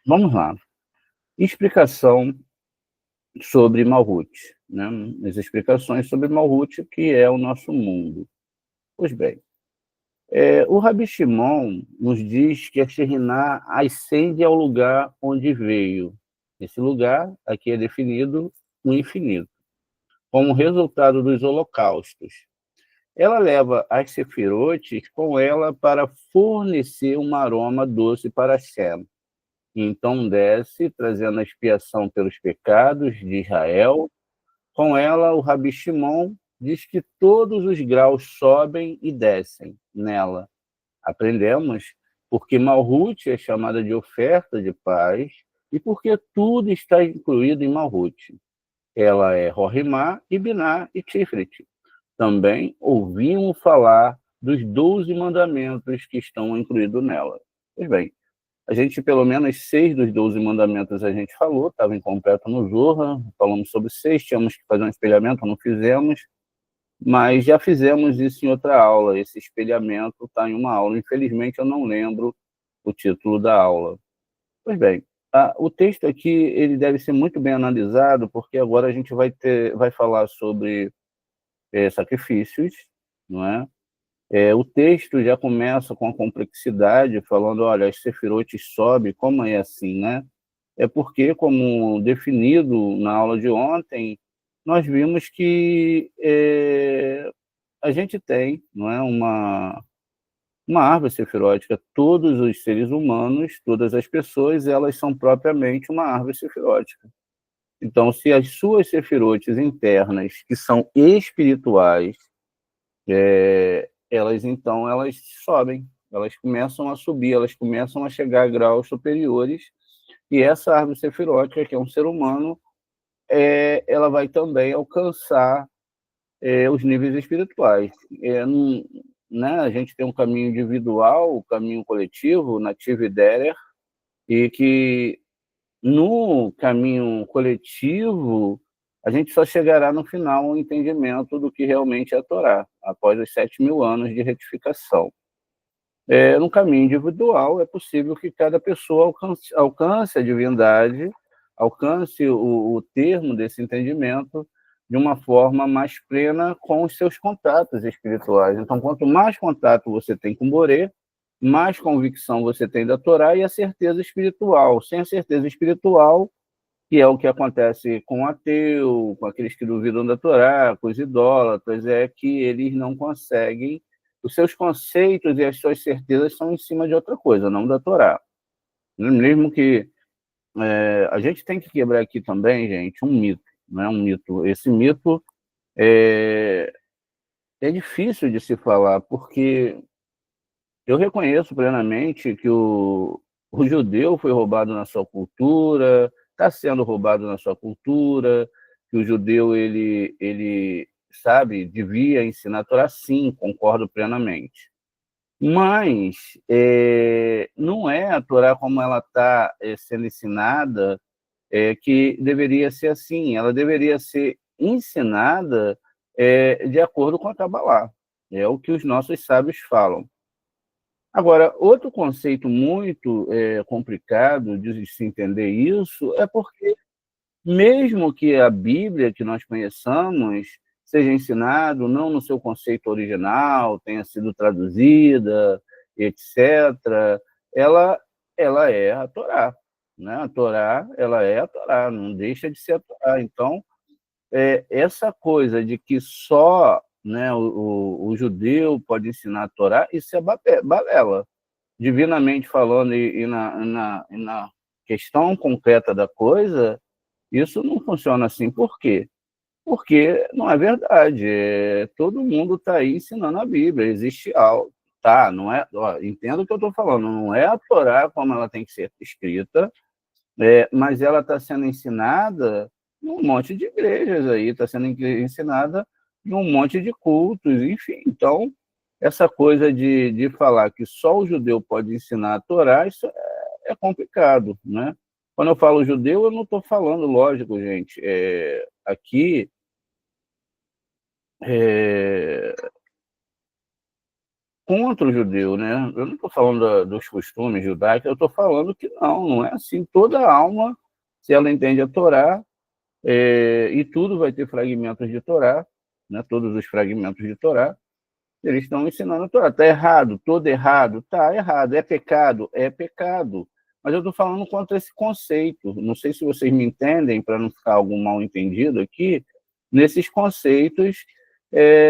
Vamos lá. Explicação sobre Malhut, né? As explicações sobre Malhut, que é o nosso mundo. Pois bem, o Rabi Shimon nos diz que a Shekhinah ascende ao lugar onde veio. Esse lugar aqui é definido no infinito, como resultado dos holocaustos. Ela leva as sefirotes com ela para fornecer um aroma doce para Shem. Então desce, trazendo a expiação pelos pecados de Israel. Com ela, o Rabi Shimon diz que todos os graus sobem e descem nela. Aprendemos porque Malhut é chamada de oferta de paz e porque tudo está incluído em Malhut. Ela é Rohimá e Biná e Tiferet. Também ouvimos falar dos 12 mandamentos que estão incluídos nela. Pois bem, a gente, pelo menos 6 dos 12 mandamentos a gente falou, estava incompleto no Zohar, falamos sobre 6, tínhamos que fazer um espelhamento, não fizemos, mas já fizemos isso em outra aula, esse espelhamento está em uma aula, infelizmente eu não lembro o título da aula. Pois bem, o texto aqui ele deve ser muito bem analisado, porque agora a gente vai falar sobre sacrifícios, não é? O texto já começa com a complexidade, falando, olha, as sefirotes sobe, como é assim, né? É porque, como definido na aula de ontem, nós vimos que a gente tem, não é, uma árvore sefirótica. Todos os seres humanos, todas as pessoas, elas são propriamente uma árvore sefirótica. Então, se as suas sefirotes internas, que são espirituais, elas sobem, elas começam a subir, elas começam a chegar a graus superiores, e essa árvore sefirótica, que é um ser humano, ela vai também alcançar os níveis espirituais. Né, a gente tem um caminho individual, o caminho coletivo, Nativ Derer, e que no caminho coletivo a gente só chegará no final ao entendimento do que realmente é a Torá, após os 7.000 anos de retificação. No caminho individual, é possível que cada pessoa alcance a divindade, alcance o termo desse entendimento de uma forma mais plena com os seus contatos espirituais. Então, quanto mais contato você tem com o Boré, mais convicção você tem da Torá e a certeza espiritual. Sem a certeza espiritual, que é o que acontece com o ateu, com aqueles que duvidam da Torá, com os idólatras, é que eles não conseguem, os seus conceitos e as suas certezas são em cima de outra coisa, não da Torá. Mesmo que a gente tem que quebrar aqui também, gente, um mito, né? Um mito. Esse mito é difícil de se falar, porque eu reconheço plenamente que o judeu foi roubado na sua cultura, está sendo roubado na sua cultura, que o judeu, ele sabe, devia ensinar a Torá, sim, concordo plenamente. Mas não é a Torá como ela está sendo ensinada que deveria ser assim. Ela deveria ser ensinada de acordo com a Kabbalah. É o que os nossos sábios falam. Agora, outro conceito muito complicado de se entender isso é porque, mesmo que a Bíblia que nós conheçamos seja ensinado não no seu conceito original, tenha sido traduzida, etc., ela, ela é a Torá, né? A Torá, ela é a Torá, não deixa de ser a Torá. Então, essa coisa de que só, né, o judeu pode ensinar a Torá, isso é balela. Divinamente falando e na questão concreta da coisa, isso não funciona assim. Por quê? Porque não é verdade. Todo mundo está aí ensinando a Bíblia. Existe algo. Tá, não é. Ó, entenda o que eu estou falando. Não é a Torá como ela tem que ser escrita, mas ela está sendo ensinada em um monte de igrejas aí, está sendo ensinada em um monte de cultos, enfim. Então, essa coisa de falar que só o judeu pode ensinar a Torá, isso é complicado, né? Quando eu falo judeu, eu não estou falando, lógico, gente, aqui é, contra o judeu, né? Eu não estou falando dos costumes judaicos, eu estou falando que não é assim. Toda alma, se ela entende a Torá, e tudo vai ter fragmentos de Torá, né? Todos os fragmentos de Torá, eles estão ensinando a Torá. Está errado, todo errado, está errado. É pecado, é pecado. Mas eu estou falando contra esse conceito. Não sei se vocês me entendem, para não ficar algum mal entendido aqui, nesses conceitos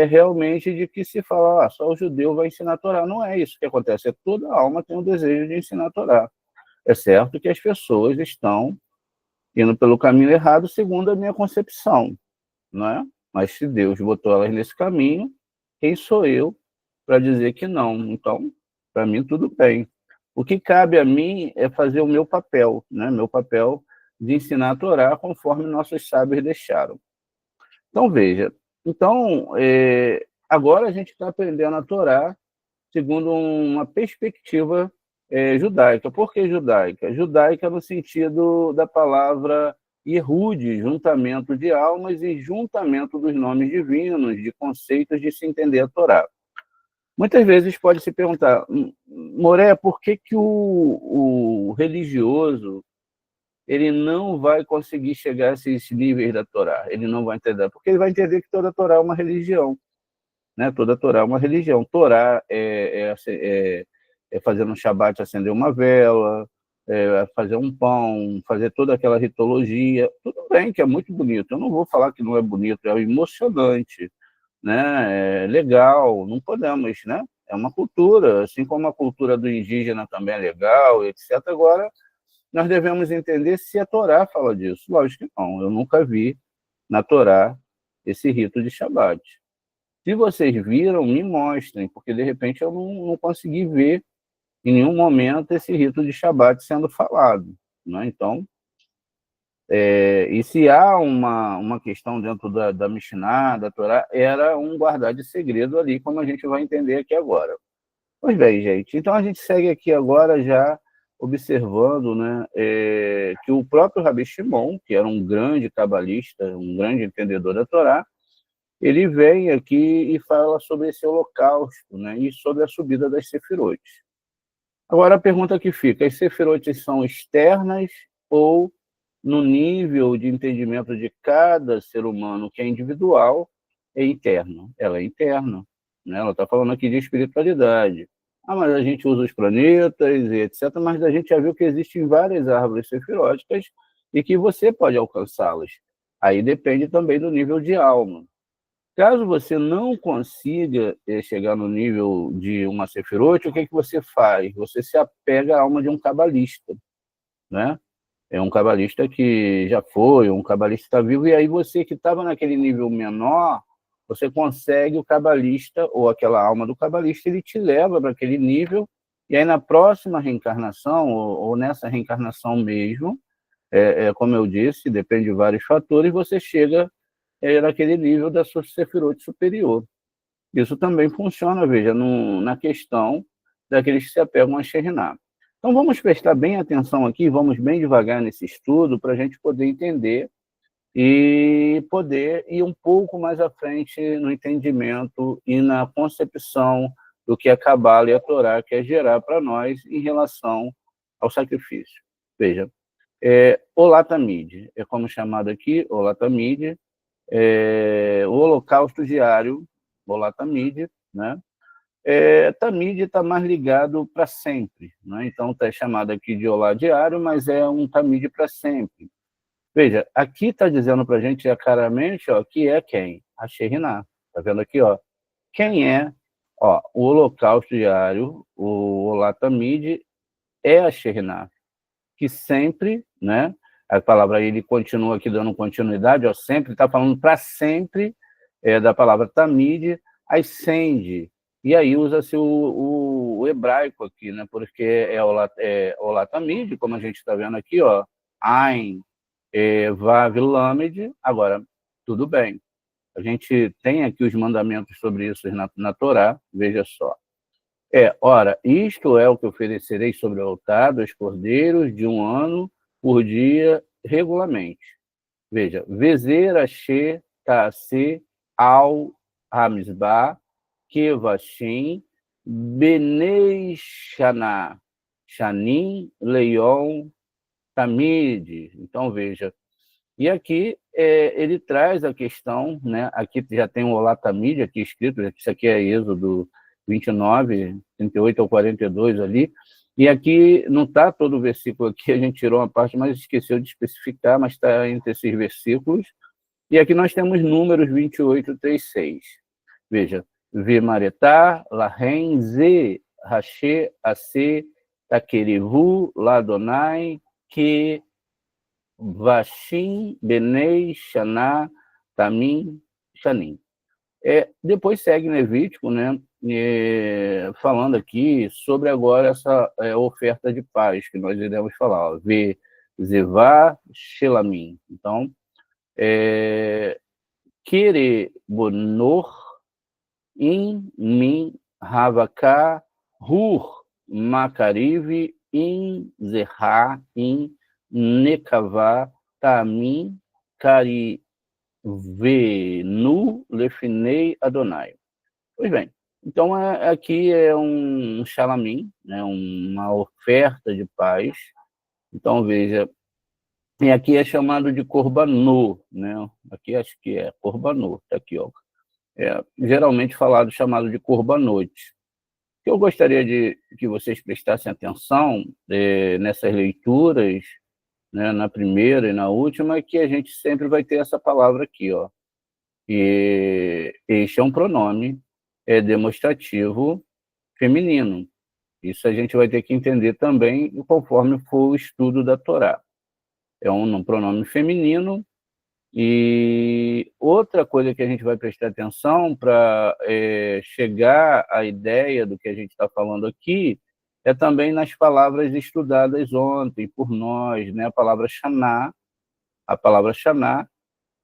realmente de que se fala, só o judeu vai ensinar a Torá. Não é isso que acontece. É toda alma tem o desejo de ensinar a Torá. É certo que as pessoas estão indo pelo caminho errado, segundo a minha concepção, não é? Mas se Deus botou elas nesse caminho, quem sou eu para dizer que não? Então, para mim, tudo bem. O que cabe a mim é fazer o meu papel, né? Meu papel de ensinar a Torá conforme nossos sábios deixaram. Então, veja. Então, agora a gente está aprendendo a Torá segundo uma perspectiva judaica. Por que judaica? Judaica no sentido da palavra Yehud, juntamento de almas e juntamento dos nomes divinos, de conceitos de se entender a Torá. Muitas vezes pode se perguntar, Moré, por que, que o religioso ele não vai conseguir chegar a esses níveis da Torá? Ele não vai entender, porque ele vai entender que toda a Torá é uma religião. Né? Toda a Torá é uma religião. Torá é fazer no Shabat acender uma vela, fazer um pão, fazer toda aquela ritologia. Tudo bem que é muito bonito. Eu não vou falar que não é bonito, é emocionante, né? É legal, não podemos, né? É uma cultura, assim como a cultura do indígena também é legal, etc. Agora, nós devemos entender se a Torá fala disso. Lógico que não, eu nunca vi na Torá esse rito de Shabat. Se vocês viram, me mostrem, porque de repente eu não consegui ver em nenhum momento esse rito de Shabat sendo falado. Né? Então, e se há uma questão dentro da Mishnah, da Torá, era um guardar de segredo ali, como a gente vai entender aqui agora. Pois bem, gente, então a gente segue aqui agora já observando, né, que o próprio Rabi Shimon, que era um grande cabalista, um grande entendedor da Torá, ele vem aqui e fala sobre esse holocausto, né, e sobre a subida das sefirotes. Agora a pergunta que fica, as sefirotes são externas ou no nível de entendimento de cada ser humano, que é individual, é interno? Ela é interna, né? Ela está falando aqui de espiritualidade. Mas a gente usa os planetas e etc., mas a gente já viu que existem várias árvores sefiróticas e que você pode alcançá-las. Aí depende também do nível de alma. Caso você não consiga chegar no nível de uma sefirote, o que você faz? Você se apega à alma de um cabalista, né? É um cabalista que já foi, um cabalista está vivo, e aí você que estava naquele nível menor, você consegue o cabalista, ou aquela alma do cabalista, ele te leva para aquele nível, e aí na próxima reencarnação, ou nessa reencarnação mesmo, como eu disse, depende de vários fatores, você chega naquele nível da sua sefirote superior. Isso também funciona, veja, na questão daqueles que se apegam a Shekhinah. Então vamos prestar bem atenção aqui, vamos bem devagar nesse estudo para a gente poder entender e poder ir um pouco mais à frente no entendimento e na concepção do que a Cabala e a Torá quer gerar para nós em relação ao sacrifício. Veja, Olatamide, é como chamado aqui, Olatamide, o holocausto diário, Olatamide, né? Tamide está mais ligado para sempre, né? Então está chamado aqui de olá diário, mas é um tamide para sempre. Veja, aqui está dizendo para a gente claramente, ó, que é quem? A Shekhinah. Está vendo aqui, ó? Quem é? Ó, o holocausto diário, o olá tamide, é a Shekhinah, que sempre, né? A palavra aí, ele continua aqui dando continuidade, ó, sempre, está falando para sempre, da palavra tamide, ascende. E aí usa-se o hebraico aqui, né? Porque é olatamide, como a gente está vendo aqui, ó, Ain, Vav, Lamed. Agora, tudo bem. A gente tem aqui os mandamentos sobre isso na Torá, veja só. Ora, isto é o que oferecerei sobre o altar dos cordeiros de um ano por dia regularmente. Veja, Vezer, Asher, Taase, Al, Hamizbah, Kevashim, Benei Shaná, Shanim, Leion, Tamid. Então, veja. E aqui ele traz a questão, né? Aqui já tem o Olá Tamid aqui escrito, isso aqui é Êxodo 29, 38 ao 42 ali, e aqui não está todo o versículo aqui, a gente tirou uma parte, mas esqueceu de especificar, mas está entre esses versículos. E aqui nós temos Números 28, 3, 6. Veja, Vimaretá, Lahem, Ze, Rache, Ase, Takerivu, Ladonai, Que, Vashim, Benei, Shaná, Tamim, Shanim. Depois segue Levítico, né, falando aqui sobre agora essa oferta de paz que nós iremos falar. Ve, Zevá, Shelamim. Então, Kere Bonor, In, Min, Havaka, Hur, Makariv, In, Zerá, In, Nekavá, Tamim, Kari, Venu, Lefinei, Adonai. Pois bem, então aqui é um Shalamim, né, uma oferta de paz. Então, veja, e aqui é chamado de Korbanô, né? Aqui acho que é Korbanô, está aqui, ó. Geralmente chamado de Korbanot. O que eu gostaria de que vocês prestassem atenção nessas leituras, né, na primeira e na última, é que a gente sempre vai ter essa palavra aqui, ó. E este é um pronome demonstrativo feminino. Isso a gente vai ter que entender também conforme for o estudo da Torá. É um pronome feminino. E outra coisa que a gente vai prestar atenção para chegar à ideia do que a gente está falando aqui é também nas palavras estudadas ontem por nós, né? A palavra Shaná,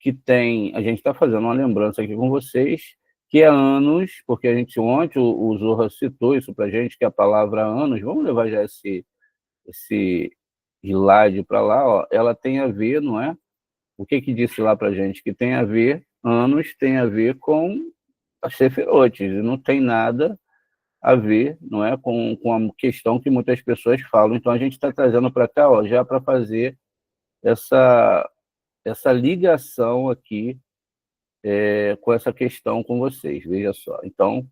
que tem, a gente está fazendo uma lembrança aqui com vocês, que é anos, porque a gente ontem, o Zohar citou isso para a gente, que a palavra anos, vamos levar já esse slide para lá, ó, ela tem a ver, não é? O que disse lá para a gente? Que tem a ver, anos tem a ver com as Sefirotes, e não tem nada a ver, não é, com a questão que muitas pessoas falam. Então a gente está trazendo para cá, ó, já para fazer essa ligação aqui com essa questão com vocês, veja só. Então,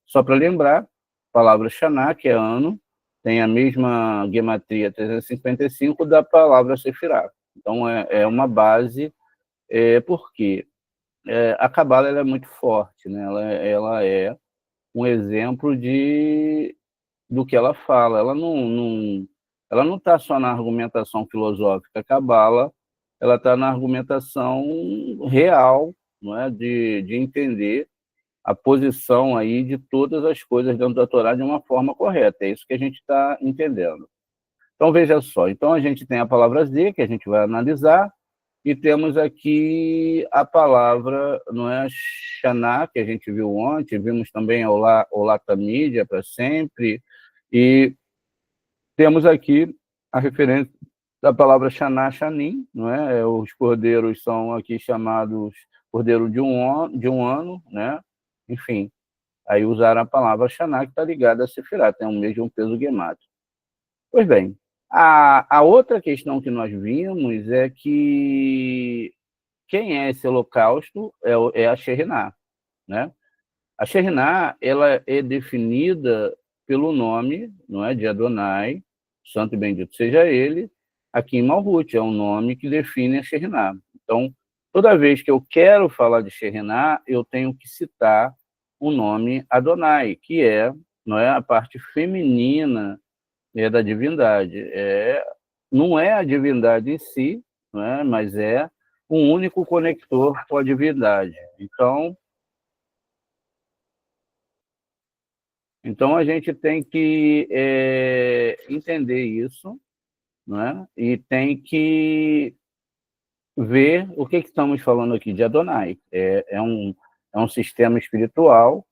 só para lembrar, a palavra Shaná, que é ano, tem a mesma gematria 355 da palavra Sefirá. Então, é uma base, porque a Cabala ela é muito forte, né? Ela é um exemplo do que ela fala. Ela não está só na argumentação filosófica. A Cabala ela está na argumentação real, não é? De entender a posição aí de todas as coisas dentro da Torá de uma forma correta. É isso que a gente está entendendo. Então, veja só. Então, a gente tem a palavra Z, que a gente vai analisar, e temos aqui a palavra, não é, Shaná, que a gente viu ontem, vimos também Olá Tamídia, para sempre, e temos aqui a referência da palavra Shaná, Shanim, não é? Os cordeiros são aqui chamados cordeiro de um ano, né? Enfim, aí usaram a palavra Shaná, que está ligada a Sefirá, tem o mesmo peso gemático. Pois bem, a outra questão que nós vimos é que quem é esse holocausto é a Sheriná, né? A Sheriná, ela é definida pelo nome, não é, de Adonai, santo e bendito seja ele, aqui em Malhut, é um nome que define a Sheriná. Então, toda vez que eu quero falar de Sheriná, eu tenho que citar o nome Adonai, que não é, a parte feminina da divindade. Não é a divindade em si, não é, mas é um único conector com a divindade. Então a gente tem que entender isso, não é? E tem que ver o que estamos falando aqui de Adonai. É um sistema espiritual,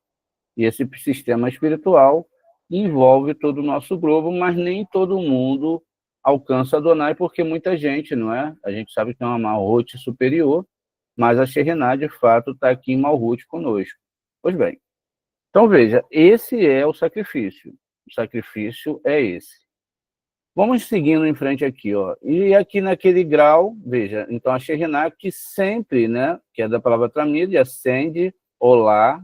e esse sistema espiritual envolve todo o nosso globo, mas nem todo mundo alcança Adonai, porque muita gente, não é? A gente sabe que tem uma Malhut superior, mas a Sheriná, de fato, está aqui em Malhut conosco. Pois bem, Então, veja, esse é o sacrifício. O sacrifício é esse. Vamos seguindo em frente aqui, ó. E aqui naquele grau, veja, então a Shekhinah que sempre, né, que é da palavra Tramid, ascende, olá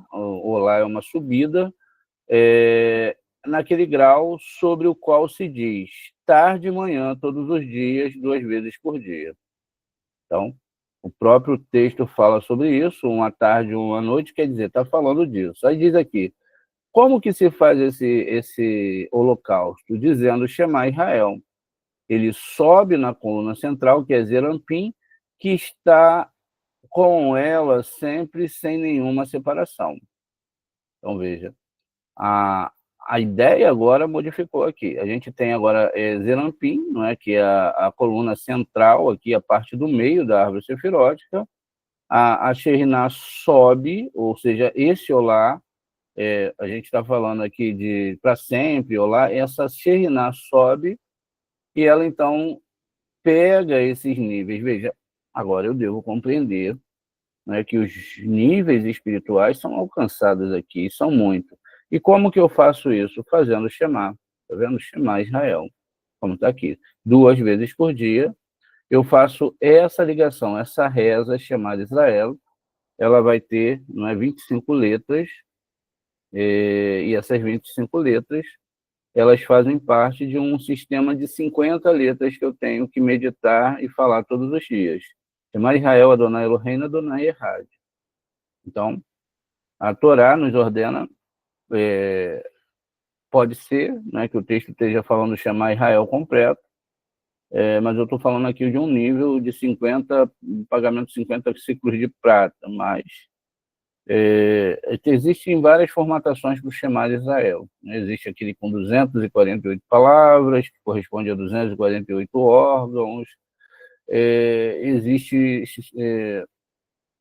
é uma subida, naquele grau sobre o qual se diz tarde e manhã, todos os dias, 2 vezes por dia. Então, o próprio texto fala sobre isso, uma tarde, uma noite, quer dizer, está falando disso. Aí diz aqui, como que se faz esse holocausto? Dizendo Shema Israel. Ele sobe na coluna central, que é Zerampim, que está com ela sempre sem nenhuma separação. Então, veja, a ideia agora modificou aqui. A gente tem agora Zerampim, não é? Que é a coluna central, aqui a parte do meio da árvore sefirótica. A Shekhinah sobe, ou seja, esse olá, a gente está falando aqui de para sempre, olá, essa Shekhinah sobe e ela então pega esses níveis. Veja, agora eu devo compreender, né, que os níveis espirituais são alcançados aqui, são muitos. E como que eu faço isso? Fazendo Shema, tá vendo? Shema Israel, como está aqui. 2 vezes por dia, eu faço essa ligação, essa reza chamada Israel, ela vai ter, não é, 25 letras, e essas 25 letras, elas fazem parte de um sistema de 50 letras que eu tenho que meditar e falar todos os dias. Shema Israel, Adonai Eloheinu, Adonai Echad. Então, a Torá nos ordena, pode ser, né, que o texto esteja falando Shema Israel completo, mas eu estou falando aqui de um nível de 50, pagamento de 50 ciclos de prata, mas existem várias formatações para o Shema de Israel. Existe aquele com 248 palavras, que corresponde a 248 órgãos. Existe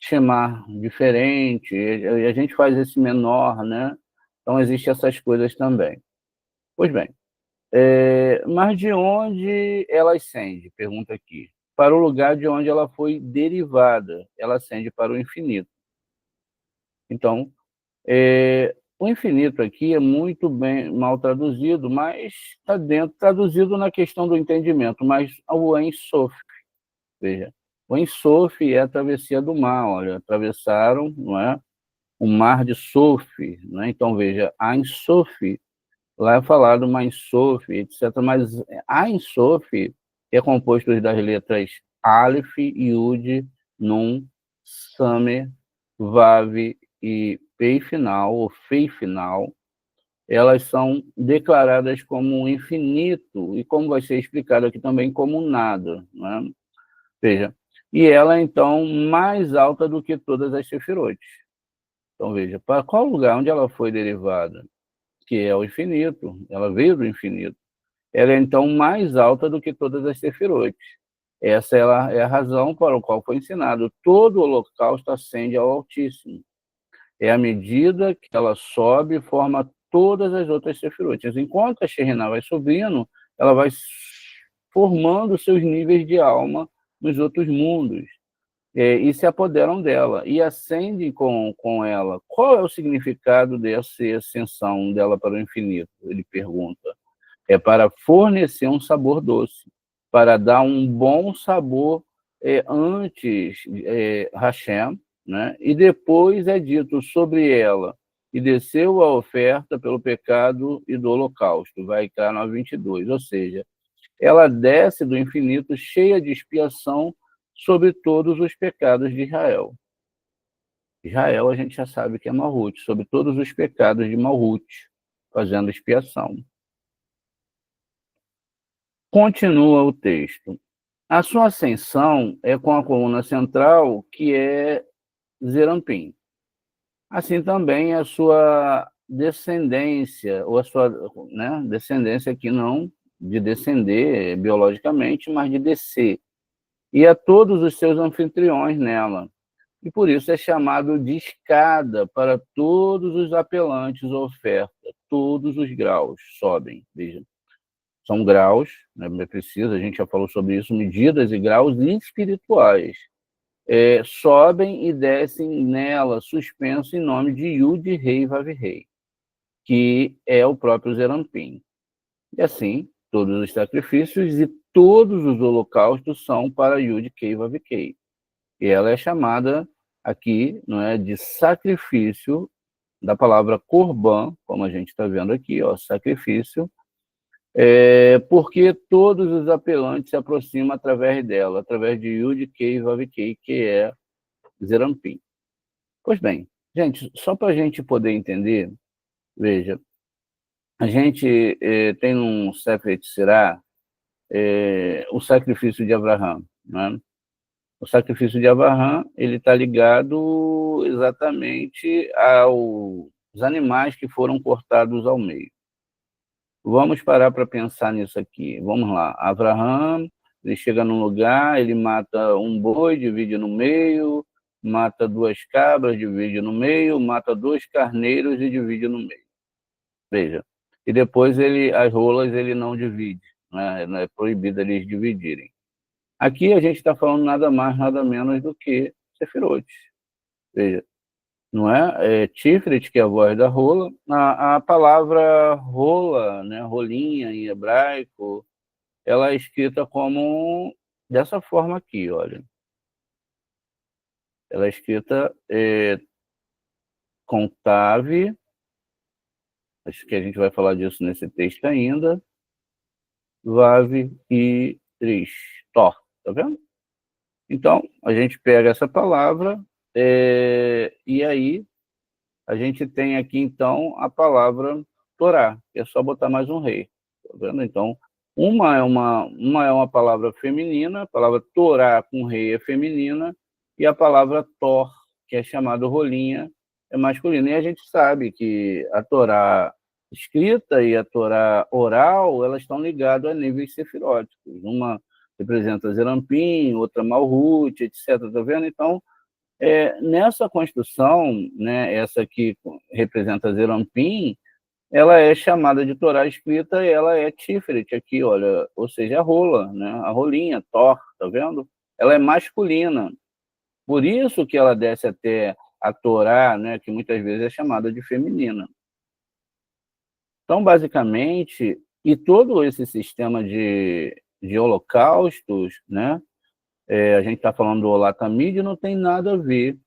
Shema diferente, a gente faz esse menor, né? Então, existem essas coisas também. Pois bem, mas de onde ela ascende? Pergunta aqui. Para o lugar de onde ela foi derivada. Ela ascende para o infinito. Então, o infinito aqui é muito bem mal traduzido, mas está dentro, traduzido na questão do entendimento, mas o Ein Sof, veja, o Ein Sof é a travessia do mar, olha, atravessaram, não é, o mar de Sof, né? Então, veja, Ein Sof, lá é falado Ein Sof, etc., mas Ein Sof é composto das letras Aleph, Yud, Nun, Samer, Vav e Pei final, ou Fei final, elas são declaradas como infinito, e como vai ser explicado aqui também, como nada. Né? Veja, e ela é, então, mais alta do que todas as sefirotes. Então, veja, para qual lugar onde ela foi derivada? Que é o infinito, ela veio do infinito. Ela é, então, mais alta do que todas as sefirotes. Essa é a razão para a qual foi ensinado. Todo holocausto ascende ao Altíssimo. É à medida que ela sobe, forma todas as outras sefirotes. Enquanto a Shekhinah vai subindo, ela vai formando seus níveis de alma nos outros mundos. E se apoderam dela, e ascendem com ela. Qual é o significado dessa ascensão dela para o infinito? Ele pergunta. É para fornecer um sabor doce, para dar um bom sabor antes Hashem, né? E depois é dito sobre ela, e desceu a oferta pelo pecado e do holocausto, vai cá no 22, ou seja, ela desce do infinito cheia de expiação sobre todos os pecados de Israel. Israel a gente já sabe que é Malhut, sobre todos os pecados de Malhut, fazendo expiação. Continua o texto. A sua ascensão é com a coluna central, que é Zerampim. Assim também a sua descendência, ou a sua, né, descendência aqui não de descender biologicamente, mas de descer. E a todos os seus anfitriões nela. E por isso é chamado de escada para todos os apelantes à oferta. Todos os graus sobem, veja. São graus, né, é preciso, a gente já falou sobre isso, medidas e graus espirituais. Sobem e descem nela, suspenso em nome de Yud, Rei, Vav, Rei. que é o próprio Zerampim. E assim, todos os sacrifícios e todos os holocaustos são para Yud-Kei Vav-Kei. E ela é chamada aqui, não é, de sacrifício, da palavra korban, como a gente está vendo aqui, ó, sacrifício, porque todos os apelantes se aproximam através dela, através de Yud-Kei Vav-Kei, que é Zerampim. Pois bem, gente, só para a gente poder entender, veja, a gente tem um Sefer Yetzirah, o sacrifício de Abraão, né? O sacrifício de Abraão, ele está ligado exatamente aos animais que foram cortados ao meio. Vamos parar para pensar nisso aqui. Vamos lá. Abraão, ele chega num lugar, ele mata um boi, divide no meio, mata 2 cabras, divide no meio, mata 2 carneiros e divide no meio. Veja. E depois as rolas ele não divide, né? Não é proibido eles dividirem. Aqui a gente está falando nada mais, nada menos do que Sefirot. Veja, não é? Tiferet, que é a voz da rola. A palavra rola, né, rolinha em hebraico, ela é escrita como dessa forma aqui, olha. Ela é escrita com Tav, acho que a gente vai falar disso nesse texto ainda, Vav e Tris, Tor, tá vendo? Então, a gente pega essa palavra e aí a gente tem aqui, então, a palavra Torá, que é só botar mais um rei. Tá vendo? Então, uma é uma palavra feminina, a palavra Torá com rei é feminina, e a palavra Tor, que é chamada rolinha, é masculina. E a gente sabe que a Torá escrita e a Torá oral, elas estão ligadas a níveis sefiróticos. Uma representa Zerampim, outra Malhut, etc. Tá vendo? Então, nessa construção, né, essa que representa Zerampim, ela é chamada de Torá escrita e ela é Tiferet aqui, olha, ou seja, a rola, né, a rolinha, Tor, tá vendo? Ela é masculina. Por isso que ela desce até a Torá, né, que muitas vezes é chamada de feminina. Então, basicamente, e todo esse sistema de holocaustos, né, a gente está falando do Olatamid, não tem nada a ver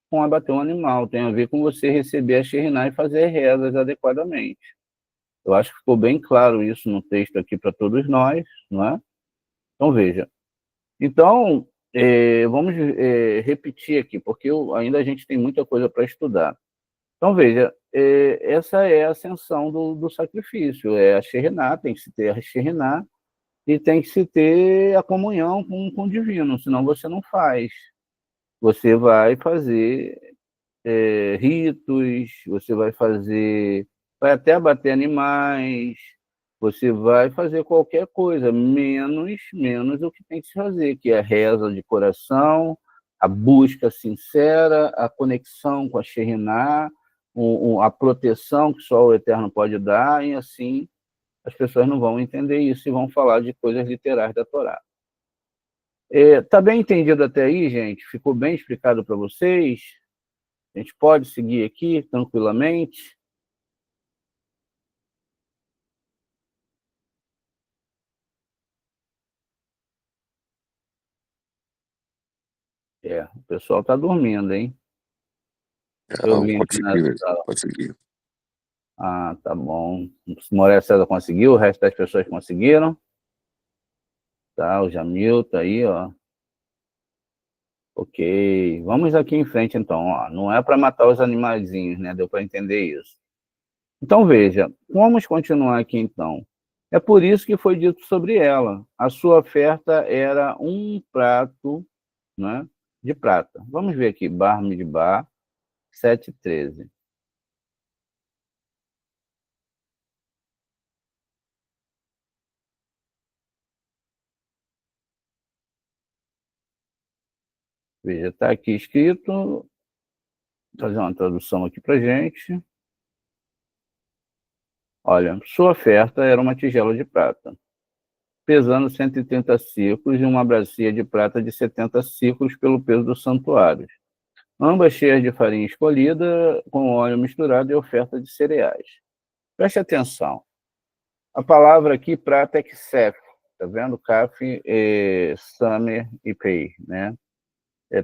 com abater um animal, tem a ver com você receber a Shekhinah e fazer rezas adequadamente. Eu acho que ficou bem claro isso no texto aqui para todos nós, não é? Então, veja. Então, vamos repetir aqui, porque ainda a gente tem muita coisa para estudar. Então, veja, essa é a ascensão do sacrifício, é a Shekhinah, tem que se ter a Shekhinah e tem que se ter a comunhão com o divino, senão você não faz. Você vai fazer ritos, você vai até abater animais, você vai fazer qualquer coisa, menos o que tem que se fazer, que é a reza de coração, a busca sincera, a conexão com a Shekhinah, a proteção que só o Eterno pode dar, e assim as pessoas não vão entender isso e vão falar de coisas literais da Torá. Tá bem entendido até aí, gente? Ficou bem explicado para vocês? A gente pode seguir aqui tranquilamente? O pessoal está dormindo, hein? Eu vim Pode aqui na seguir, sala. pode seguir. Ah, tá bom. O Moreira César conseguiu, o resto das pessoas conseguiram. Tá, o Jamil tá aí, ó. Ok, vamos aqui em frente então. Ó. Não é para matar os animaizinhos, né? Deu para entender isso. Então veja, vamos continuar aqui então. É por isso que foi dito sobre ela. A sua oferta era um prato, né, de prata. Vamos ver aqui, Bar Midbar 7:13. Veja, está aqui escrito, vou fazer uma tradução aqui para gente. Olha, sua oferta era uma tigela de prata, pesando 130 siclos e uma bacia de prata de 70 siclos pelo peso dos santuários. ambas cheias de farinha escolhida, com óleo misturado e oferta de cereais. Preste atenção. A palavra aqui, prata, é ksef, tá vendo? Kaf, samer e pei, né?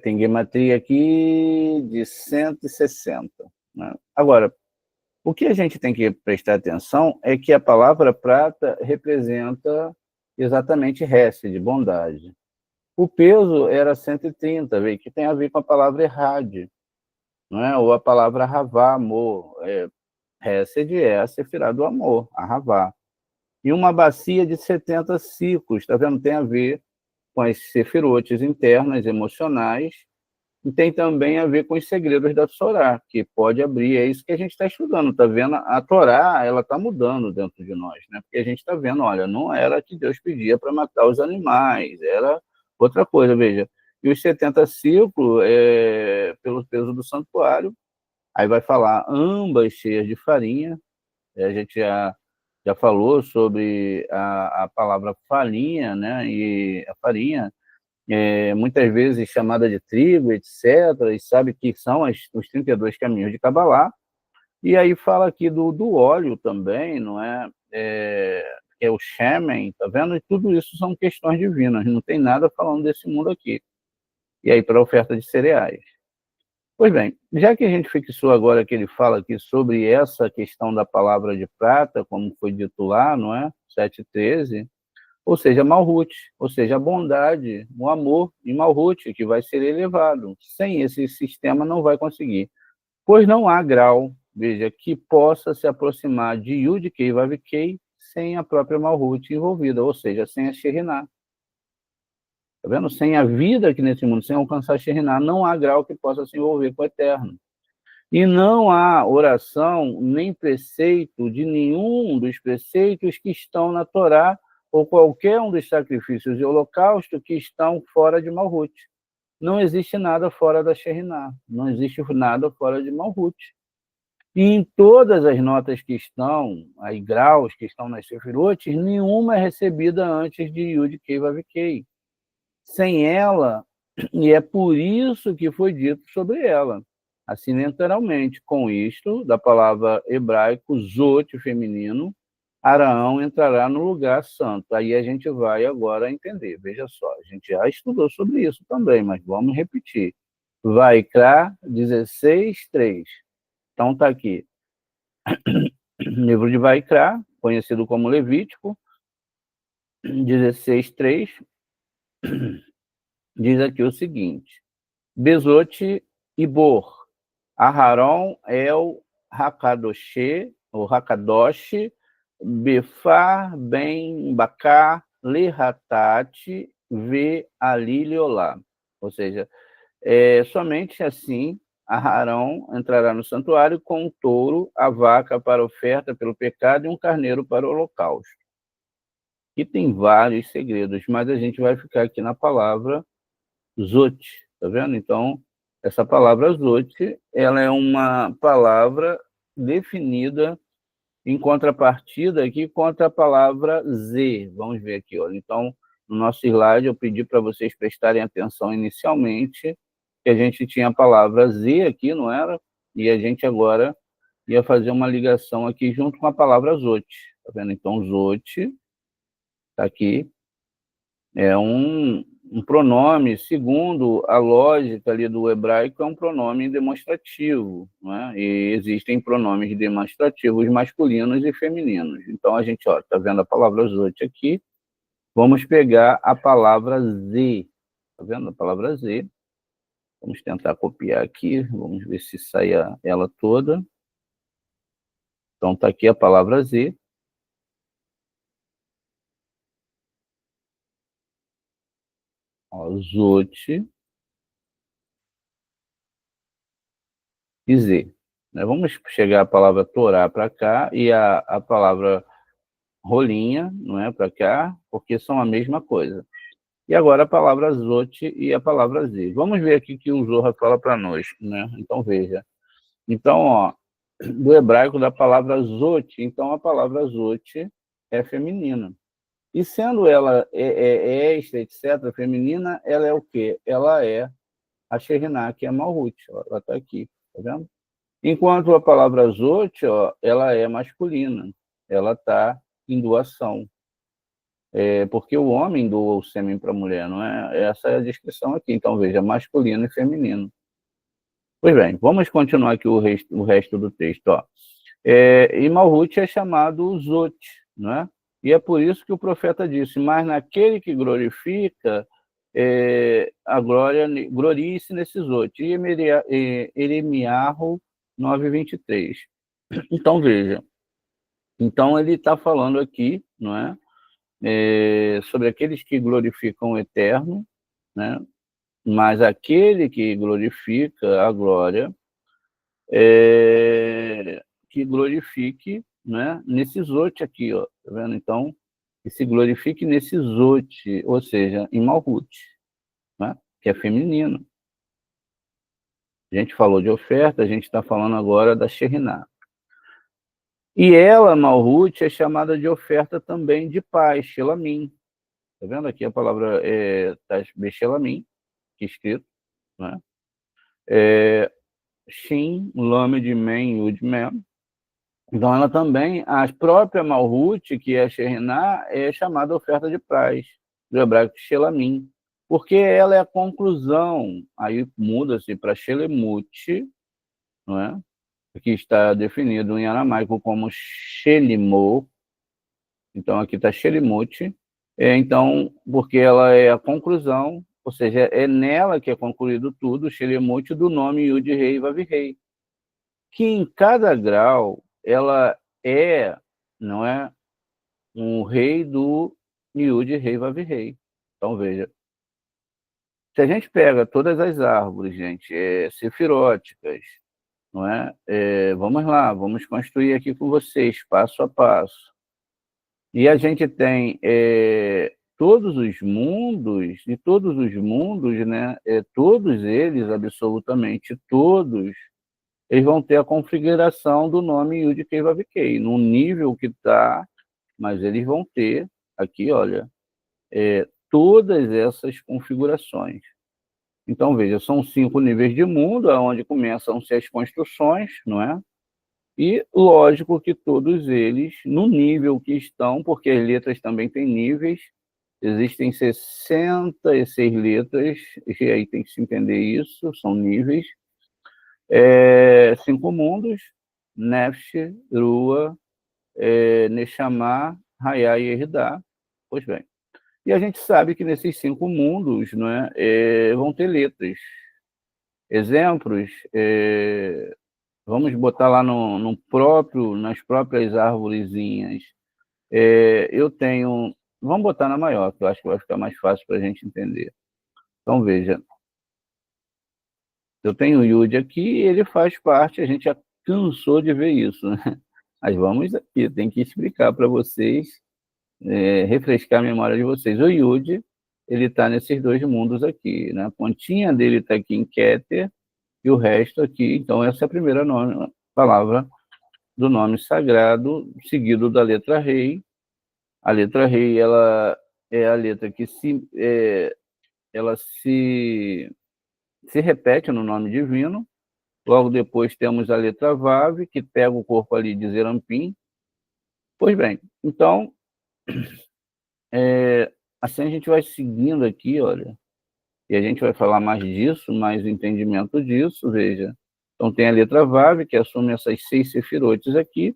Tem gematria aqui de 160. Né? Agora, o que a gente tem que prestar atenção é que a palavra prata representa exatamente hesed, bondade. O peso era 130, que tem a ver com a palavra errade, não é? Ou a palavra ravá, amor. Hesed é a sefirá do amor, a ravá. E uma bacia de 70 ciclos, tá vendo? Tem a ver com as sefirotes internas, emocionais, e tem também a ver com os segredos da Torá, que pode abrir, é isso que a gente está estudando, tá vendo? A Torá, ela está mudando dentro de nós, né? Porque a gente está vendo, olha, não era que Deus pedia para matar os animais, era outra coisa, veja. E os 70 ciclos, pelo peso do santuário, aí vai falar ambas cheias de farinha, a gente já falou sobre a palavra farinha, né? E a farinha, muitas vezes chamada de trigo, etc., e sabe que são os 32 caminhos de Kabbalah, e aí fala aqui do óleo também, não é? Que é o shemen, tá vendo? E tudo isso são questões divinas, não tem nada falando desse mundo aqui. E aí para a oferta de cereais. Pois bem, já que a gente fixou agora que ele fala aqui sobre essa questão da palavra de prata, como foi dito lá, não é? 7:13, ou seja, Malhut, ou seja, a bondade, o amor em Malhut, que vai ser elevado. Sem esse sistema não vai conseguir. Pois não há grau, veja, que possa se aproximar de Yud Kei Vav Kei sem a própria Malhut envolvida, ou seja, sem a Shekhinah. Tá vendo? Sem a vida aqui nesse mundo, sem alcançar a Shekhinah, não há grau que possa se envolver com o Eterno. E não há oração nem preceito de nenhum dos preceitos que estão na Torá ou qualquer um dos sacrifícios de holocausto que estão fora de Malhut. Não existe nada fora da Shekhinah, não existe nada fora de Malhut. E em todas as notas que estão, aí graus que estão nas Sefirot, nenhuma é recebida antes de Yud Kei Vav Kei. Sem ela, e é por isso que foi dito sobre ela, assim literalmente, com isto, da palavra hebraico, zot, feminino, Araão entrará no lugar santo. Aí a gente vai agora entender, veja só, a gente já estudou sobre isso também, mas vamos repetir. Vaikra 16:3. Então está aqui, livro de Vaikra, conhecido como Levítico, 16:3, diz aqui o seguinte: Bezote e Bor, Aharon El Hakadosh, ou Hakadosh, Befar Ben Bakar Lehatat Ve Aliliolá. Ou seja, somente assim Aharon entrará no santuário com um touro, a vaca para oferta pelo pecado e um carneiro para o holocausto. E tem vários segredos, mas a gente vai ficar aqui na palavra Zot, tá vendo? Então, essa palavra Zot, ela é uma palavra definida em contrapartida aqui contra a palavra Z. Vamos ver aqui, olha. Então, no nosso slide, eu pedi para vocês prestarem atenção inicialmente, que a gente tinha a palavra Z aqui, não era? E a gente agora ia fazer uma ligação aqui junto com a palavra Zot, tá vendo? Então, Zot, tá aqui, é um pronome, segundo a lógica ali do hebraico, é um pronome demonstrativo, né? E existem pronomes demonstrativos masculinos e femininos. Então, a gente está vendo a palavra Zot aqui, vamos pegar a palavra Z, está vendo a palavra Z? Vamos tentar copiar aqui, vamos ver se sai ela toda. Então, está aqui a palavra Z. Zot e Z. Vamos chegar a palavra Torá para cá e a palavra rolinha, não é, para cá, porque são a mesma coisa. E agora a palavra Zot e a palavra Z. Vamos ver aqui que o Zohar fala para nós, né? Então veja. Então, ó, do hebraico da palavra Zot, então a palavra Zot é feminina. E sendo ela extra, etc., feminina, ela é o quê? Ela é a Shekhinah, que é Malhut, ó, ela está aqui, tá vendo? Enquanto a palavra Zot, ó, ela é masculina, ela está em doação. Porque o homem doa o sêmen para a mulher, não é? Essa é a descrição aqui. Então, veja, masculino e feminino. Pois bem, vamos continuar aqui o resto do texto. Ó. E Malhut é chamado Zot, não é? E é por isso que o profeta disse, mas naquele que glorifica, a glória, glorie-se nesse Zot. E Eremiarro 9:23. Então, veja. Então, ele está falando aqui, não é? Sobre aqueles que glorificam o Eterno, né? Mas aquele que glorifica a glória, que glorifique, né? Nesse Zot aqui, ó, tá vendo? Então, que se glorifique nesse Zot, ou seja, em Malhut, né? Que é feminino. A gente falou de oferta, a gente está falando agora da Shekhinah. E ela, Malhut, é chamada de oferta também de paz, Shelamim. Tá vendo aqui a palavra Bechelamim, que é escrito, né? Shin, Lamed, Men, Yud, Mem. Então, ela também, a própria Malhut, que é a Shekhinah, é chamada oferta de paz, do hebraico Shelamim, porque ela é a conclusão, aí muda-se para Shelemut, não é? Que está definido em aramaico como Shelimot, então aqui está Shelimut, então, porque ela é a conclusão, ou seja, é nela que é concluído tudo, Shelimut, do nome Yud Rei Vav Rei, que em cada grau ela não é, um rei do Yud Rei Vav Rei. Então, veja, se a gente pega todas as árvores, gente, sefiróticas, não é? Vamos lá, vamos construir aqui com vocês, passo a passo. E a gente tem todos os mundos, e todos os mundos, né? Todos eles, absolutamente todos, eles vão ter a configuração do nome Yud Kei Vav Kei, num nível que está, mas eles vão ter aqui, olha, todas essas configurações. Então, veja, são 5 níveis de mundo, onde começam-se as construções, não é? E lógico que todos eles, no nível que estão, porque as letras também têm níveis, existem 66 letras, e aí tem que se entender isso, são níveis. 5 mundos, Nefesh, Rua, Neshama, Hayá e Eridá. Pois bem. E a gente sabe que nesses 5 mundos, não é, vão ter letras. Exemplos, vamos botar lá nas próprias árvorezinhas. Eu tenho, vamos botar na maior, que eu acho que vai ficar mais fácil para a gente entender. Então, veja, eu tenho o Yud aqui, ele faz parte, a gente já cansou de ver isso, né? Mas vamos aqui, tem que explicar para vocês, refrescar a memória de vocês. O Yud, ele está nesses 2 mundos aqui, né? A pontinha dele está aqui em Keter, e o resto aqui, então essa é a primeira palavra do nome sagrado, seguido da letra Rei. A letra Rei, ela é a letra que ela se repete no nome divino. Logo depois temos a letra Vav, que pega o corpo ali de Zerampim. Pois bem, então, assim a gente vai seguindo aqui, olha, e a gente vai falar mais disso, mais entendimento disso, veja. Então tem a letra Vav, que assume essas 6 sefirotes aqui,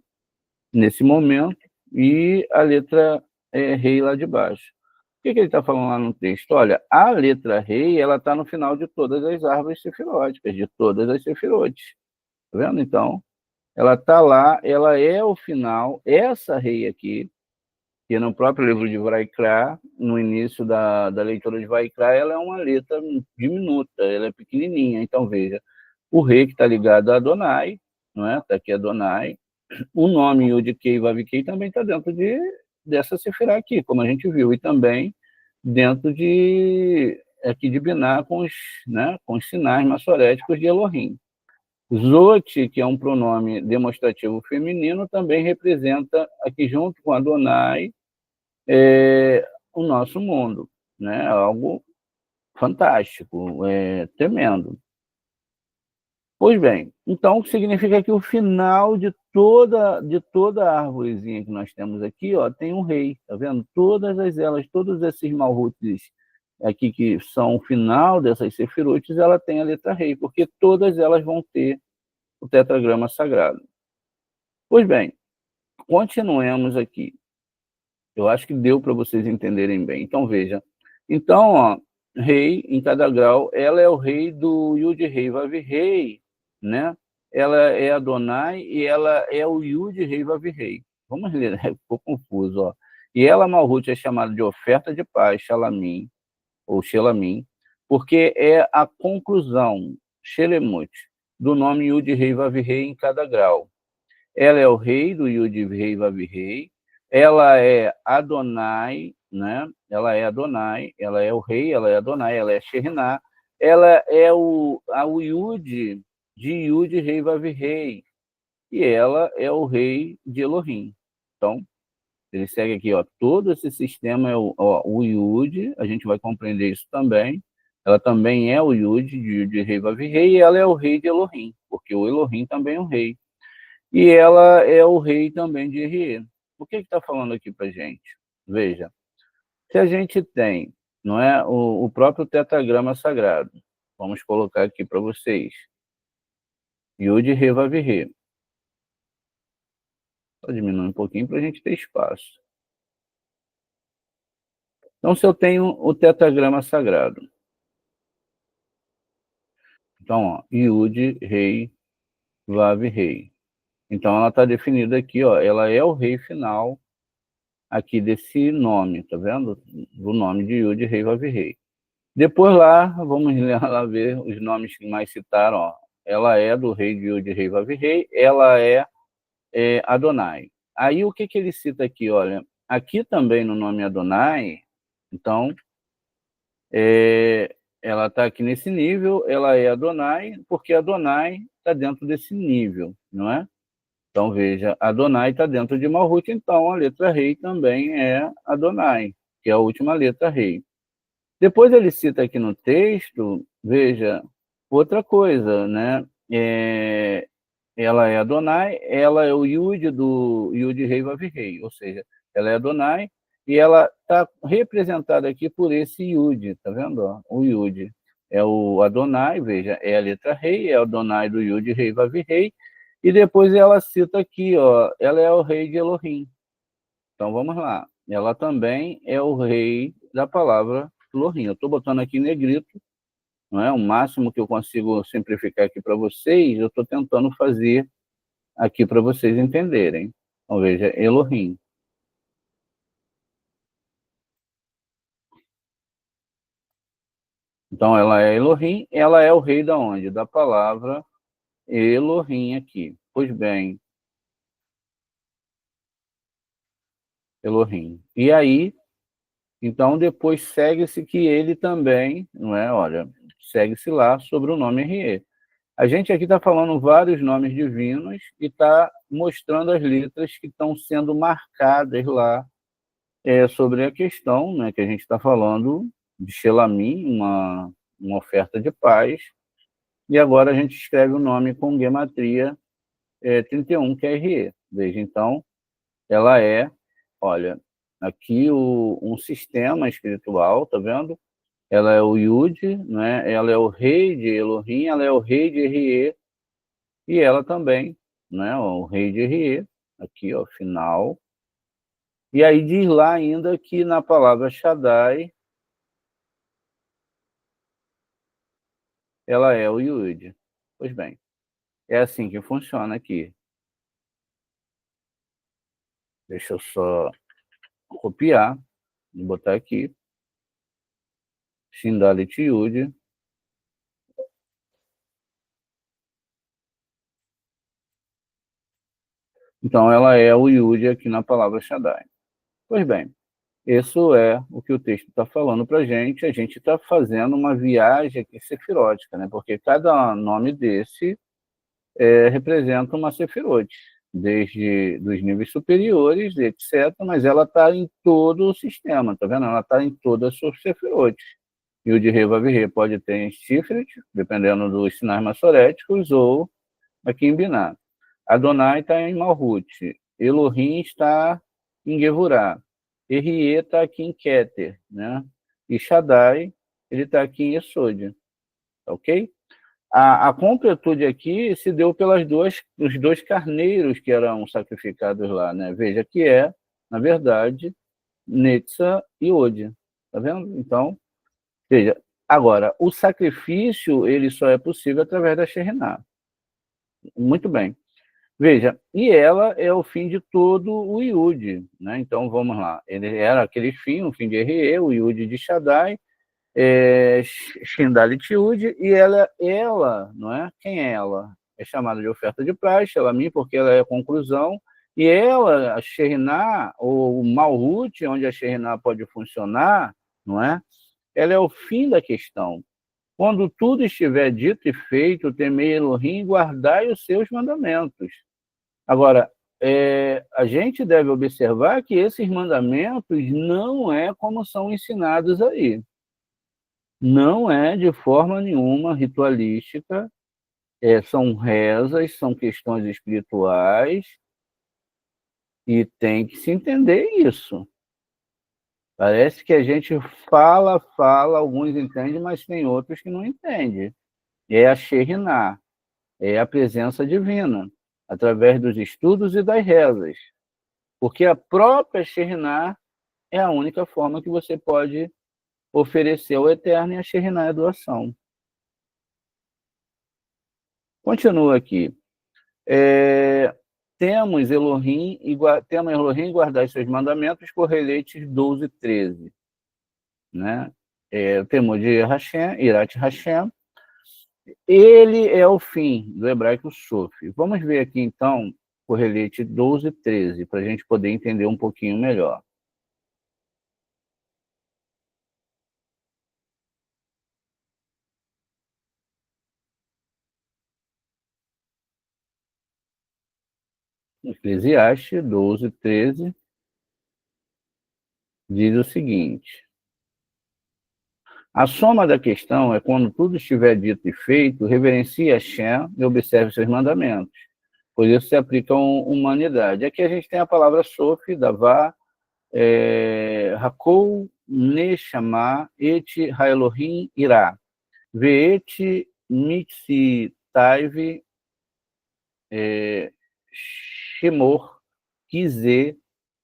nesse momento, e a letra Rei lá de baixo. O que ele está falando lá no texto? Olha, a letra Rei, ela está no final de todas as árvores sefiróticas, de todas as sefirotes. Tá vendo? Então, ela está lá, ela é o final, essa Rei aqui, que no próprio livro de Vaikra, no início da leitura de Vaikra, ela é uma letra diminuta, ela é pequenininha. Então, veja, o Rei que está ligado a Adonai, não é? Está aqui Adonai. O nome Yud Kei Vav Kei também está dentro dessa Sefirá aqui, como a gente viu, e também dentro aqui de Biná com os sinais maçoréticos de Elohim. Zot, que é um pronome demonstrativo feminino, também representa aqui junto com Adonai o nosso mundo, né? Algo fantástico, tremendo. Pois bem, então significa que o final de toda a árvorezinha que nós temos aqui, ó, tem um rei, tá vendo? Todos esses malhutes aqui que são o final dessas sefirutes, ela tem a letra rei, porque todas elas vão ter o tetragrama sagrado. Pois bem, continuemos aqui. Eu acho que deu para vocês entenderem bem. Então, veja. Então, ó, rei, em cada grau, ela é o rei do Yud-Rei Vav-Rei, né? Ela é Adonai e ela é o Yud-Rei Vav-Rei. Vamos ler, ficou confuso, ó. E ela, Malhut, é chamada de oferta de paz, Shalamim, ou Shelamim, porque é a conclusão, Shelemut, do nome Yud-Rei Vav-Rei em cada grau. Ela é o rei do Yud-Rei Vav-Rei, ela é Adonai, né? Ela é Adonai, ela é o rei, ela é Adonai, ela é Sheriná, ela é o Yud de Yud-Rei Vav-Rei, e ela é o rei de Elohim. Então, ele segue aqui, ó, todo esse sistema é o Yud, a gente vai compreender isso também. Ela também é o Yud de Yud-Rei Vav-Rei, e ela é o rei de Elohim, porque o Elohim também é o rei. E ela é o rei também de Rie. O que está falando aqui para gente? Veja, se a gente tem, não é, o próprio tetragrama sagrado, vamos colocar aqui para vocês, Yud Re Vav Re. Só diminuir um pouquinho para a gente ter espaço. Então, se eu tenho o tetragrama sagrado, então, ó, Yud Rei Vav Rei. Então, ela está definida aqui, ó, ela é o rei final aqui desse nome, tá vendo? Do nome de Yud Rei Vav Rei. Depois lá, vamos lá ver os nomes que mais citaram. Ó. Ela é do rei de Yud-Rei Vav-Rei, ela é Adonai. Aí o que ele cita aqui? Olha, aqui também no nome Adonai, então, ela está aqui nesse nível, ela é Adonai, porque Adonai está dentro desse nível, não é? Então, veja, Adonai está dentro de Malhut, então a letra rei também é Adonai, que é a última letra rei. Depois ele cita aqui no texto, veja, outra coisa, né? Ela é Adonai, ela é o Yud do Yud Rei Vav Rei, ou seja, ela é Adonai e ela está representada aqui por esse Yud, tá vendo? Ó? O Yud é o Adonai, veja, é a letra rei, é o Adonai do Yud Rei Vav Rei, e depois ela cita aqui, ó, ela é o rei de Elohim. Então vamos lá, ela também é o rei da palavra Elohim. Eu estou botando aqui em negrito, não é? O máximo que eu consigo simplificar aqui para vocês, eu estou tentando fazer aqui para vocês entenderem. Então, veja, Elohim. Então, ela é Elohim, ela é o rei da onde? Da palavra Elohim aqui. Pois bem, Elohim. E aí, então, depois segue-se que ele também, não é? Olha, segue-se lá sobre o nome Rie. A gente aqui está falando vários nomes divinos e está mostrando as letras que estão sendo marcadas lá sobre a questão, né, que a gente está falando de Shelamim, uma oferta de paz, e agora a gente escreve o nome com gematria 31, que é RE. Veja, então, ela é, olha, aqui um sistema espiritual, tá vendo? Ela é o Yud, né? Ela é o rei de Elohim, ela é o rei de RE, e ela também, né? O rei de RE, aqui, ó, final. E aí diz lá ainda que na palavra Shaddai, ela é o Yud. Pois bem, é assim que funciona aqui. Deixa eu só copiar e botar aqui. Shindalit Yud. Então, ela é o Yud aqui na palavra Shaddai. Pois bem, isso é o que o texto está falando para a gente. A gente está fazendo uma viagem aqui sefirótica, né? Porque cada nome desse representa uma sefirote, desde dos níveis superiores, etc., mas ela está em todo o sistema, tá vendo? Ela está em todas as suas sefirotes. Yud-Rei, Vav-Rei pode ter em Tiferet, dependendo dos sinais maçoréticos, ou aqui em Binah. Adonai está em Malhut. Elohim está em Gevurah. Erie está aqui em Keter, né? E Shaddai, ele está aqui em Yesod. Ok? A completude aqui se deu os dois carneiros que eram sacrificados lá, né? Veja que na verdade, Netza e Ode. Tá vendo? Então, veja, agora, o sacrifício, ele só é possível através da Shekhinah. Muito bem. Veja, e ela é o fim de todo o Yud, né? Então, vamos lá. Ele era aquele fim, o fim de Erie, o Yud de Shaddai, Shindalit Yud, e ela, não é? Quem é ela? É chamada de oferta de praxe, ela mim, porque ela é a conclusão, e ela, a Shekhinah, ou o Malhut, onde a Shekhinah pode funcionar, não é? Ela é o fim da questão. Quando tudo estiver dito e feito, temei Elohim e guardai os seus mandamentos. Agora, a gente deve observar que esses mandamentos não é como são ensinados aí. Não é de forma nenhuma ritualística, são rezas, são questões espirituais, e tem que se entender isso. Parece que a gente fala, alguns entendem, mas tem outros que não entendem. É a Shekhinah, é a presença divina, através dos estudos e das rezas. Porque a própria Shekhinah é a única forma que você pode oferecer ao Eterno, e a Shekhinah é a doação. Continua aqui. Temos Elohim e guardar seus mandamentos, Correletes 12, 13. Né? O temor de Hashem, Irat Hashem, ele é o fim do hebraico Sof. Vamos ver aqui, então, Correlete 12, 13, para a gente poder entender um pouquinho melhor. Eclesiastes 12, 13 diz o seguinte: a soma da questão é quando tudo estiver dito e feito, reverencie Hashem e observe seus mandamentos, pois isso se aplica à humanidade. Aqui a gente tem a palavra Sof, Davá, Hakol, Neshama, Et Haelohim Irá, Veet Mitzi Taive, Shemor, Kize,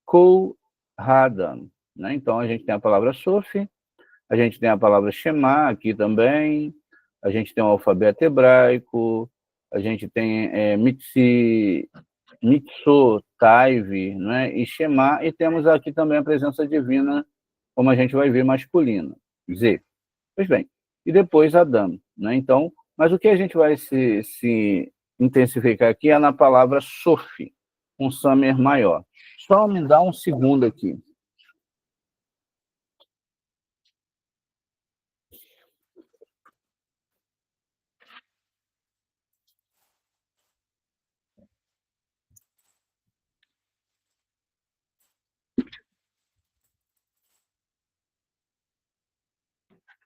Kol Hadam. Né? Então a gente tem a palavra Sof, a gente tem a palavra Shema aqui também, a gente tem o alfabeto hebraico, a gente tem Mitso, Taive, né? E Shema, e temos aqui também a presença divina, como a gente vai ver, masculina, Z. Pois bem, e depois Adam, né? Então, mas o que a gente vai se intensificar aqui é na palavra Sof, um Samer maior. Só me dá um segundo aqui.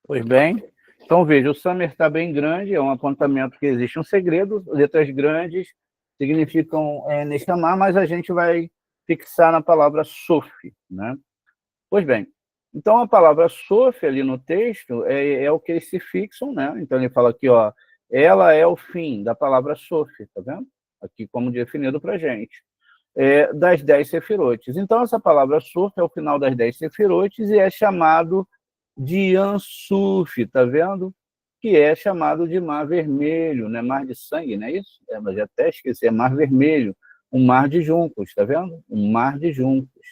Pois bem, então veja, o Summer está bem grande, é um apontamento que existe um segredo, letras grandes significam Neshama, mas a gente vai fixar na palavra Sof, né? Pois bem, então a palavra Sof ali no texto é o que eles se fixam, né? Então ele fala aqui, ó, ela é o fim da palavra Sof, tá vendo? Aqui como definido para a gente. Das 10 sefirotes. Então essa palavra Sof é o final das 10 sefirotes e é chamado de Ansuf, tá vendo? Que é chamado de Mar Vermelho, né? Mar de sangue, não é isso? Mas já até esqueci, é Mar Vermelho, um mar de juncos, tá vendo? Um mar de juncos.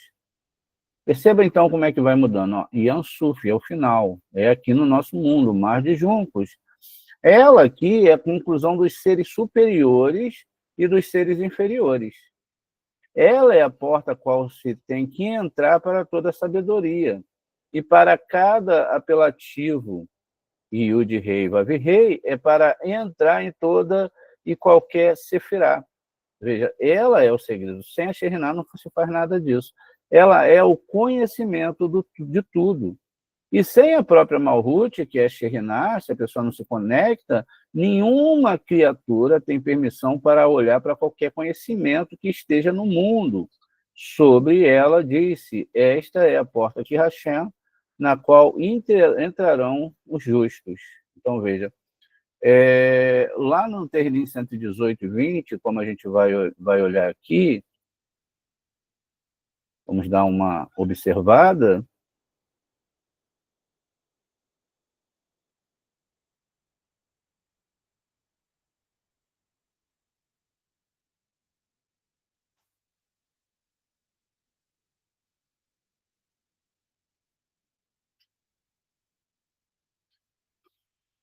Perceba então como é que vai mudando. Ó. Yansuf é o final, é aqui no nosso mundo, mar de juncos. Ela aqui é a conclusão dos seres superiores e dos seres inferiores. Ela é a porta a qual se tem que entrar para toda a sabedoria. E para cada apelativo, Yud-Rei, Vav-Rei, é para entrar em toda e qualquer sefirá. Veja, ela é o segredo. Sem a Shekhinah não se faz nada disso. Ela é o conhecimento de tudo. E sem a própria Malhut, que é Shekhinah, se a pessoa não se conecta, nenhuma criatura tem permissão para olhar para qualquer conhecimento que esteja no mundo. Sobre ela disse, esta é a porta de Hashem, na qual entrarão os justos. Então, veja, lá no Tehillim 118 e 20, como a gente vai olhar aqui, vamos dar uma observada.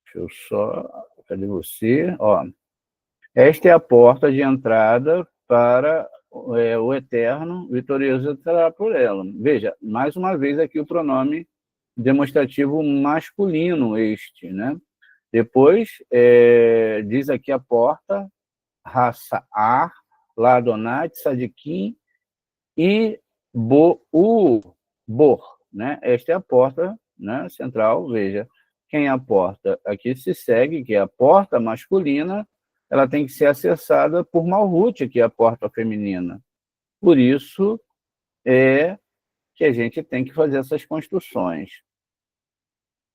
Deixa eu só... Cadê você? Ó, esta é a porta de entrada para o Eterno, vitorioso entrará por ela. Veja, mais uma vez aqui o pronome demonstrativo masculino este, né? Depois, diz aqui a porta, Hassa'ar, Ladonat, Sadikim e Bor, né? Esta é a porta, né, central, veja. Quem é a porta? Aqui se segue que é a porta masculina, ela tem que ser acessada por Malhut, que é a porta feminina. Por isso é que a gente tem que fazer essas construções.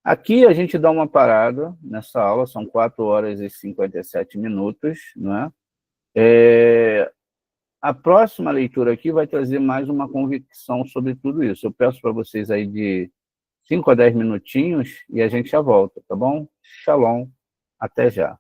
Aqui a gente dá uma parada nessa aula, são 4 horas e 57 minutos, né? A próxima leitura aqui vai trazer mais uma convicção sobre tudo isso. Eu peço para vocês aí de 5 a 10 minutinhos e a gente já volta, tá bom? Shalom, até já.